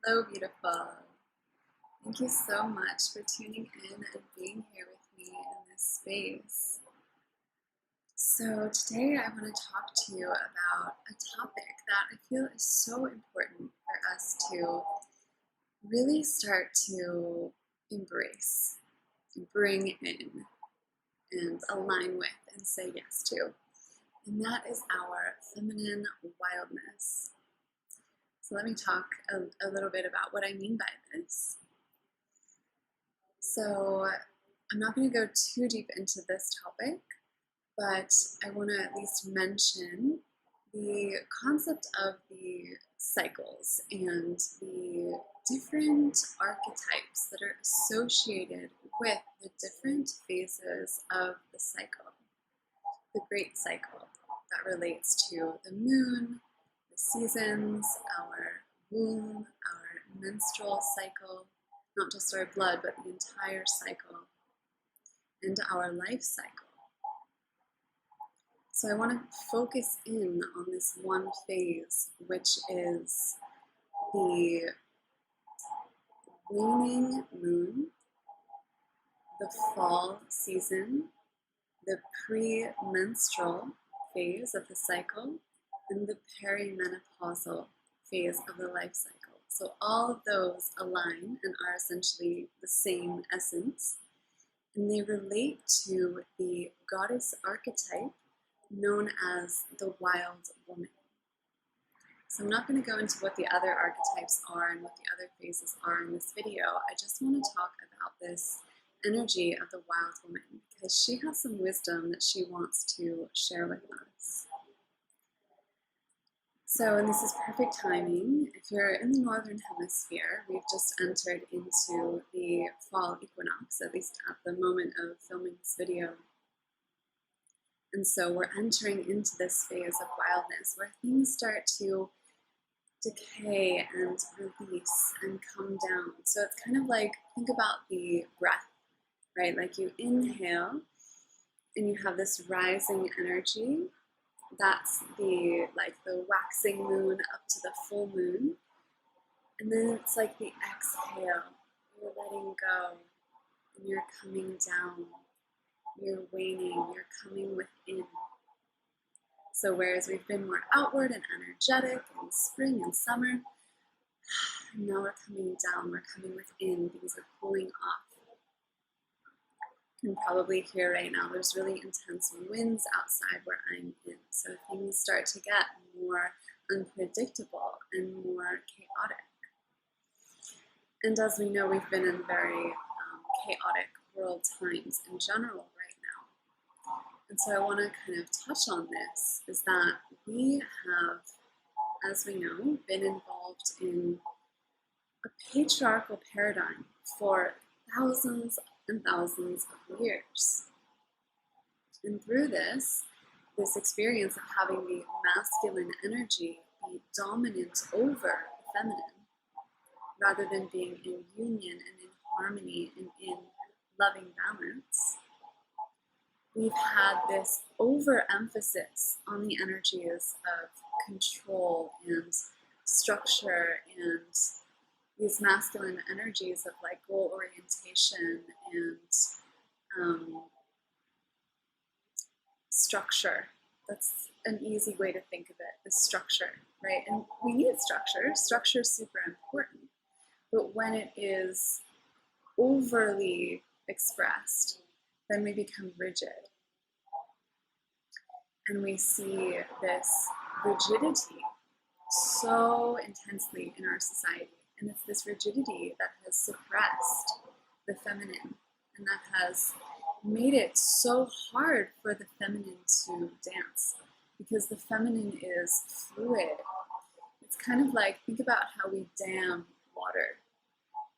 Hello, beautiful. Thank you so much for tuning in and being here with me in this space. So, today I want to talk to you about a topic that I feel is so important for us to really start to embrace, bring in, and align with, and say yes to. And that is our feminine wildness. So, let me talk a little bit about what I mean by this. So I'm not going to go too deep into this topic, but I want to at least mention the concept of the cycles and the different archetypes that are associated with the different phases of the cycle. The great cycle that relates to the moon, the seasons, our womb, our menstrual cycle, not just our blood, but the entire cycle, and our life cycle. So I want to focus in on this one phase, which is the waning moon, the fall season, the pre-menstrual phase of the cycle, and the perimenopausal phase of the life cycle. So all of those align and are essentially the same essence, and they relate to the goddess archetype known as the wild woman. So I'm not going to go into what the other archetypes are and what the other phases are in this video. I just want to talk about this energy of the wild woman because she has some wisdom that she wants to share with us. So, and this is perfect timing. If you're in the northern hemisphere, we've just entered into the fall equinox, at least at the moment of filming this video. And so we're entering into this phase of wildness where things start to decay and release and come down. So it's kind of like, think about the breath, right? Like you inhale and you have this rising energy. That's the waxing moon up to the full moon. And then it's like the exhale. You're letting go and you're coming down. You're waning, you're coming within. So whereas we've been more outward and energetic in spring and summer, now we're coming down, we're coming within, things are cooling off. You can probably hear right now there's really intense winds outside where I'm in, so things start to get more unpredictable and more chaotic. And as we know, we've been in very chaotic world times in general right now. And so I want to kind of touch on this, is that we have, as we know, been involved in a patriarchal paradigm for thousands and thousands of years. And through this experience of having the masculine energy be dominant over the feminine, rather than being in union and in harmony and in loving balance, we've had this overemphasis on the energies of control and structure and these masculine energies of like goal orientation and structure. That's an easy way to think of it, is structure, right? And we need structure. Structure is super important. But when it is overly expressed, then we become rigid. And we see this rigidity so intensely in our society. And it's this rigidity that has suppressed the feminine and that has made it so hard for the feminine to dance, because the feminine is fluid. It's kind of like, think about how we dam water.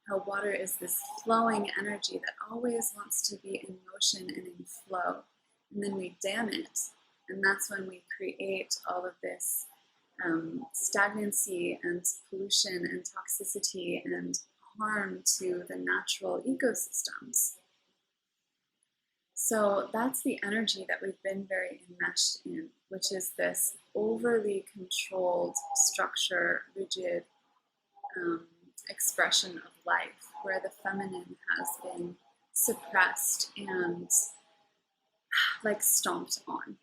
How water is this flowing energy that always wants to be in motion and in flow. And then we dam it. And that's when we create all of this stagnancy and pollution and toxicity and harm to the natural ecosystems. So that's the energy that we've been very enmeshed in, which is this overly controlled structure, rigid expression of life, where the feminine has been suppressed and like stomped on.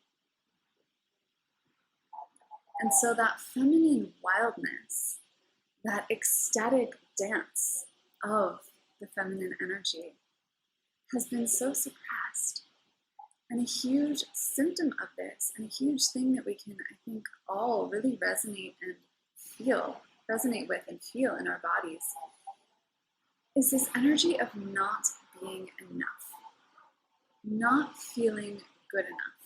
And so that feminine wildness, that ecstatic dance of the feminine energy has been so suppressed. And a huge symptom of this, and a huge thing that we can, I think, all really resonate with and feel in our bodies, is this energy of not being enough, not feeling good enough,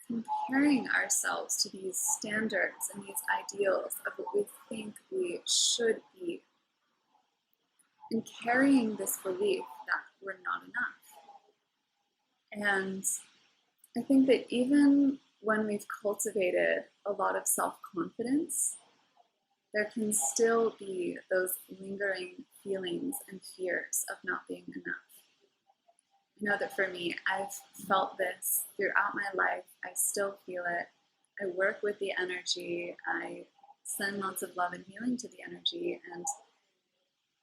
comparing ourselves to these standards and these ideals of what we think we should be, and carrying this belief that we're not enough. And I think that even when we've cultivated a lot of self-confidence, there can still be those lingering feelings and fears of not being enough. I know that for me, I've felt this throughout my life. I still feel it. I work with the energy. I send lots of love and healing to the energy and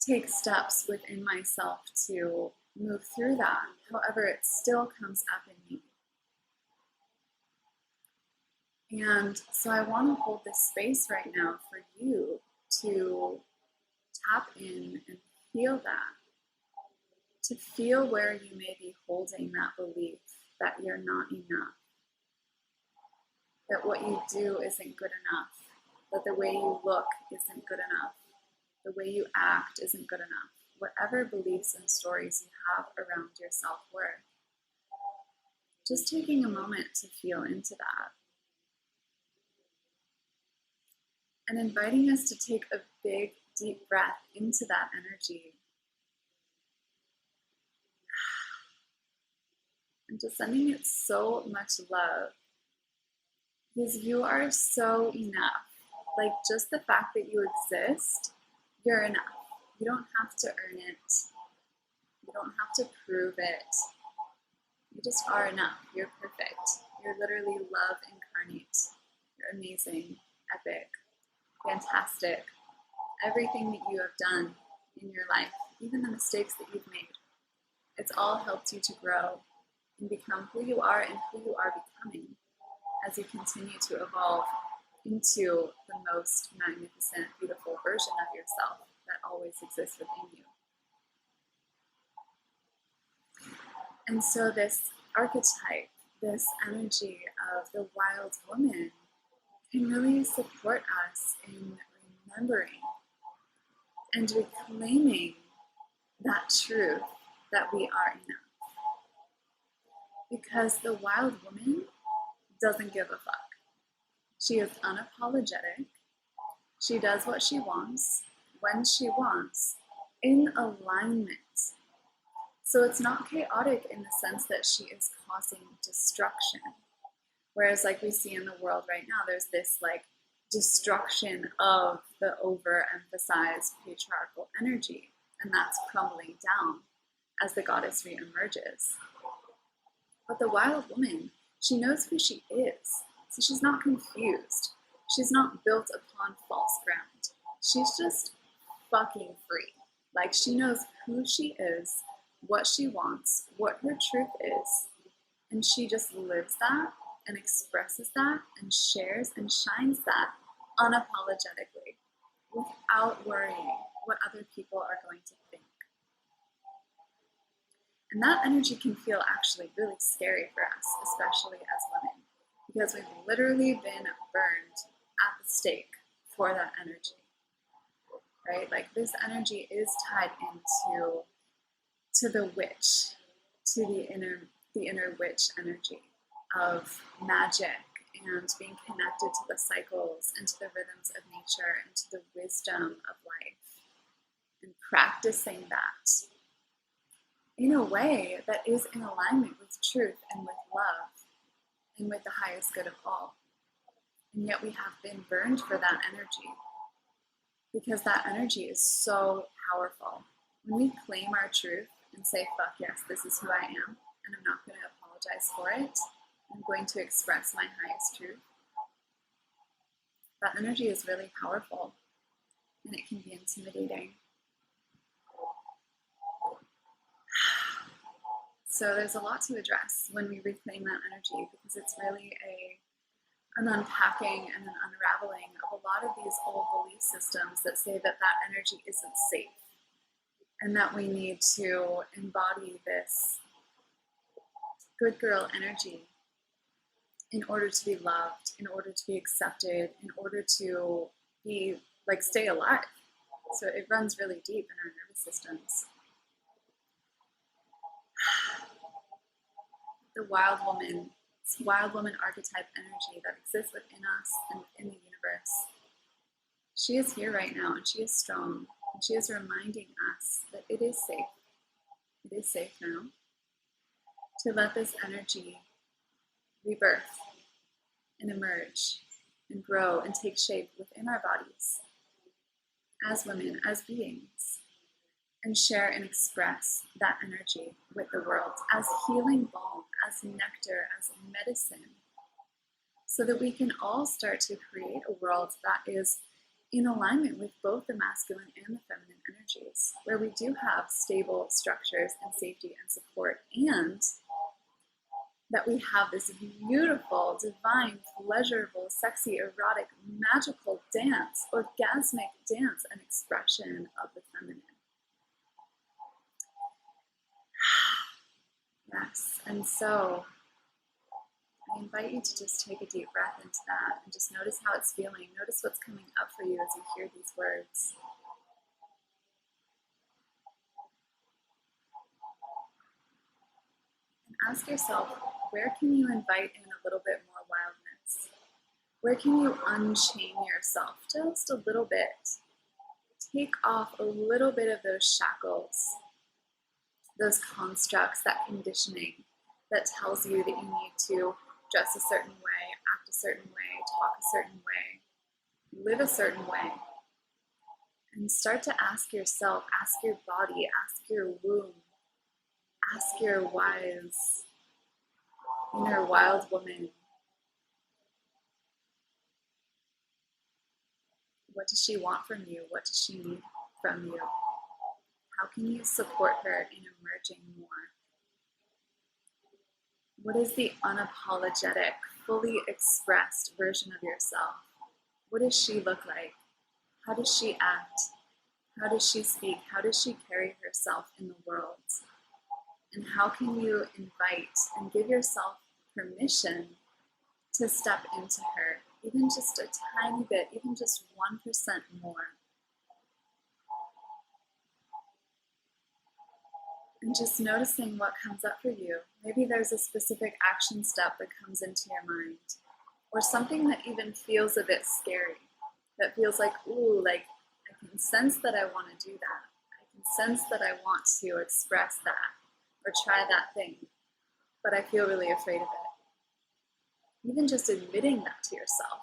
take steps within myself to move through that. However, it still comes up in me. And so I want to hold this space right now for you to tap in and feel that. To feel where you may be holding that belief that you're not enough. That what you do isn't good enough. That the way you look isn't good enough. The way you act isn't good enough. Whatever beliefs and stories you have around your self-worth. Just taking a moment to feel into that. And inviting us to take a big, deep breath into that energy. And just sending it so much love. Because you are so enough. Like just the fact that you exist, you're enough. You don't have to earn it. You don't have to prove it. You just are enough. You're perfect. You're literally love incarnate. You're amazing, epic, fantastic. Everything that you have done in your life, even the mistakes that you've made, it's all helped you to grow and become who you are and who you are becoming as you continue to evolve into the most magnificent, beautiful version of yourself that always exists within you. And so this archetype, this energy of the wild woman can really support us in remembering and reclaiming that truth that we are enough. Because the wild woman doesn't give a fuck. She is unapologetic. She does what she wants, when she wants, in alignment. So it's not chaotic in the sense that she is causing destruction. Whereas like we see in the world right now, there's this like destruction of the overemphasized patriarchal energy, and that's crumbling down as the goddess reemerges. But the wild woman, she knows who she is, so she's not confused. She's not built upon false ground. She's just fucking free. Like she knows who she is, what she wants, what her truth is, and she just lives that and expresses that and shares and shines that unapologetically without worrying what other people are going to think. And that energy can feel actually really scary for us, especially as women, because we've literally been burned at the stake for that energy, right? Like this energy is tied into the witch, to the inner witch energy of magic and being connected to the cycles and to the rhythms of nature and to the wisdom of life, and practicing that in a way that is in alignment with truth and with love and with the highest good of all. And yet we have been burned for that energy because that energy is so powerful. When we claim our truth and say, fuck yes, this is who I am, and I'm not going to apologize for it, I'm going to express my highest truth, that energy is really powerful. and it can be intimidating. So there's a lot to address when we reclaim that energy, because it's really an unpacking and an unraveling of a lot of these old belief systems that say that that energy isn't safe, and that we need to embody this good girl energy in order to be loved, in order to be accepted, in order to be, like, stay alive. So it runs really deep in our nervous systems. The wild woman archetype energy that exists within us and within the universe. She is here right now, and she is strong, and she is reminding us that it is safe. It is safe now to let this energy rebirth and emerge and grow and take shape within our bodies as women, as beings, and share and express that energy with the world as healing balm, as nectar, as medicine, so that we can all start to create a world that is in alignment with both the masculine and the feminine energies, where we do have stable structures and safety and support, and that we have this beautiful, divine, pleasurable, sexy, erotic, magical dance, orgasmic dance and expression of the feminine. Yes, and so I invite you to just take a deep breath into that and just notice how it's feeling. Notice what's coming up for you as you hear these words. And ask yourself, where can you invite in a little bit more wildness? Where can you unchain yourself just a little bit? Take off a little bit of those shackles, those constructs, that conditioning that tells you that you need to dress a certain way, act a certain way, talk a certain way, live a certain way. And start to ask yourself, ask your body, ask your womb, ask your wise inner wild woman, what does she want from you? What does she need from you? How can you support her in emerging more? What is the unapologetic, fully expressed version of yourself? What does she look like? How does she act? How does she speak? How does she carry herself in the world? And how can you invite and give yourself permission to step into her, even just a tiny bit, even just 1% more? And just noticing what comes up for you. Maybe there's a specific action step that comes into your mind, or something that even feels a bit scary, that feels like, ooh, like I can sense that I want to do that. I can sense that I want to express that or try that thing, but I feel really afraid of it. Even just admitting that to yourself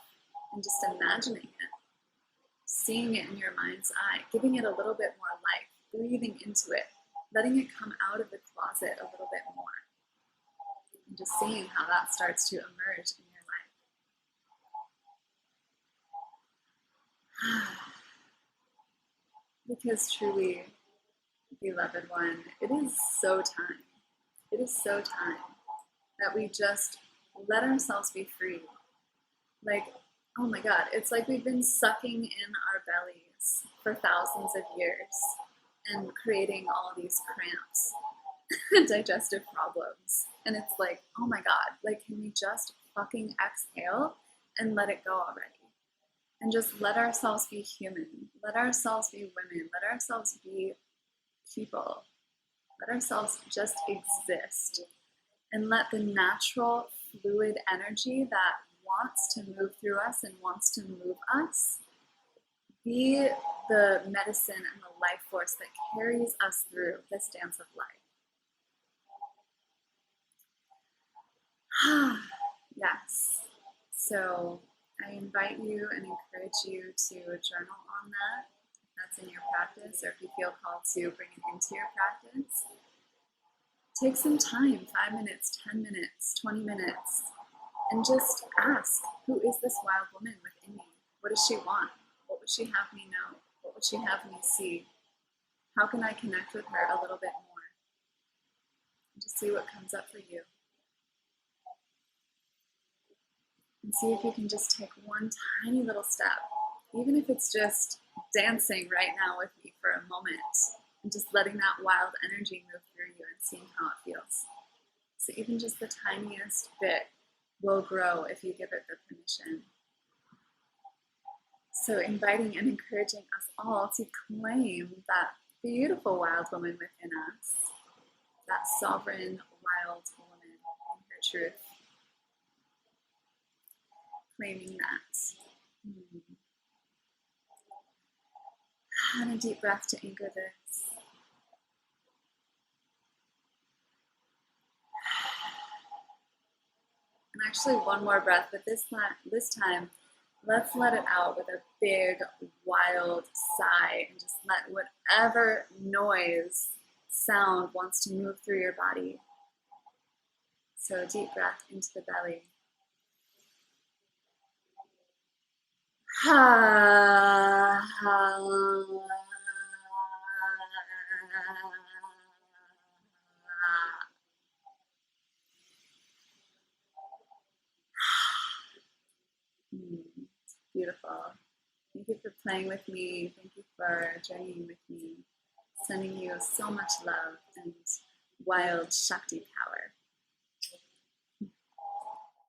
and just imagining it, seeing it in your mind's eye, giving it a little bit more life, breathing into it, letting it come out of the closet a little bit more, and just seeing how that starts to emerge in your life. Because truly, beloved one, it is so time. It is so time that we just let ourselves be free. Like, oh my God, it's like we've been sucking in our bellies for thousands of years and creating all these cramps and digestive problems. And it's like, oh my God, like, can we just fucking exhale and let it go already? And just let ourselves be human. Let ourselves be women. Let ourselves be people. Let ourselves just exist. And let the natural, fluid energy that wants to move through us and wants to move us be the medicine and the life force that carries us through this dance of life. Yes. So I invite you and encourage you to journal on that, if that's in your practice, or if you feel called to bring it into your practice. Take some time, 5 minutes, 10 minutes, 20 minutes, and just ask, who is this wild woman within me? What does she want? What would she have me know? What would would she have me see? How can I connect with her a little bit more? And just see what comes up for you. And see if you can just take one tiny little step, even if it's just dancing right now with me for a moment, and just letting that wild energy move through you and seeing how it feels. So even just the tiniest bit will grow if you give it the permission. So inviting and encouraging us all to claim that beautiful wild woman within us, that sovereign wild woman in her truth. Claiming that. And a deep breath to anchor this. And actually one more breath, but this time, let's let it out with a big, wild sigh and just let whatever noise, sound wants to move through your body. So a deep breath into the belly. Beautiful. Thank you for playing with me. Thank you for journeying with me. Sending you so much love and wild Shakti power.